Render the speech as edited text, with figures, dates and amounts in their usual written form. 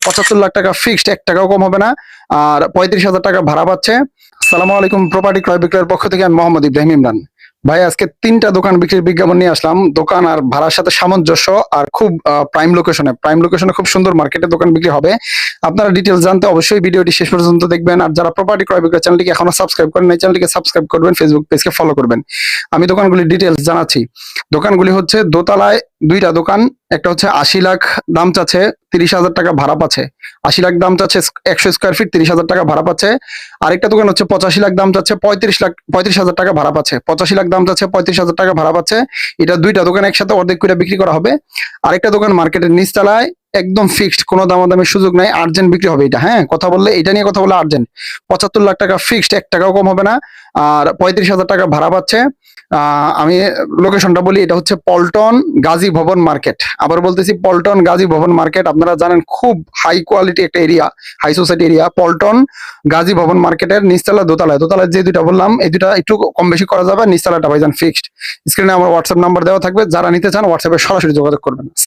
75 লাখ টাকা ফিক্সড, 1 টাকাও কম হবে না। আর 35,000 টাকা ভাড়া পাচ্ছে। আসসালামু আলাইকুম, প্রপার্টি ক্রয় বিক্রয়ের পক্ষ থেকে আমি মোহাম্মদ ইব্রাহিম ইমরান। ভাই আজকে 3টা দোকান বিক্রির বিজ্ঞাপন নিয়ে আসলাম। দোকান আর ভাড়ার সাথে সামঞ্জস্য, আর খুব প্রাইম লোকেশনে খুব সুন্দর মার্কেটে দোকান বিক্রি হবে। আপনারা ডিটেলস জানতে অবশ্যই ভিডিওটি শেষ পর্যন্ত দেখবেন। আর যারা প্রপার্টি ক্রয় বিক্রয় চ্যানেলটিকে এখনো সাবস্ক্রাইব করেন নাই, চ্যানেলটিকে সাবস্ক্রাইব করবেন, ফেসবুক পেজকে ফলো করবেন। আমি দোকানগুলির ডিটেলস জানাচ্ছি। দোকানগুলি হচ্ছে দোতলায় 2টা দোকান। একটা হচ্ছে 80 লাখ দাম চাচ্ছে, 30,000 টাকা ভাড়া পাচ্ছে। 80 লাখ দাম চাচ্ছে 100 স্কোয়ার ফিট, 30,000 টাকা ভাড়া পাচ্ছে। আরেকটা দোকান হচ্ছে 85 লাখ দাম চাচ্ছে, 35,000 টাকা ভাড়া পাচ্ছে। 85 লাখ দাম চাচ্ছে, 35,000 টাকা ভাড়া পাচ্ছে। এটা 2টা দোকান একসাথে অর্ধেক করে বিক্রি করা হবে। আরেকটা দোকান মার্কেটের নিচতলায়, একদম ফিক্সড, কোনো দামাদামির সুযোগ নাই, আর্জেন্ট বিক্রি হবে এটা। হ্যাঁ, কথা বললে এটা নিয়ে কথা বলে আর্জেন্ট। 75 লাখ টাকা ফিক্সড, 1 টাকাও কম হবে না। আর 35,000 টাকা ভাড়া পাচ্ছে। আমি লোকেশনটা বলি, এটা হচ্ছে পল্টন গাজী ভবন মার্কেট। আবার বলতেছি, পল্টন গাজী ভবন মার্কেট। আপনারা জানেন খুব হাই কোয়ালিটি একটা area, high society area. Paltan Gazi Bhaban মার্কেটের নিচতলা দোতলায় যে 2টা বললাম, এই 2টা একটু কম বেশি করা যাবে। নিচতলাটা ভাইজান ফিক্সড। স্ক্রিনে আমার হোয়াটসঅ্যাপ নাম্বার দেওয়া থাকবে, যারা নিতে চান হোয়াটসঅ্যাপে সরাসরি যোগাযোগ করবেন।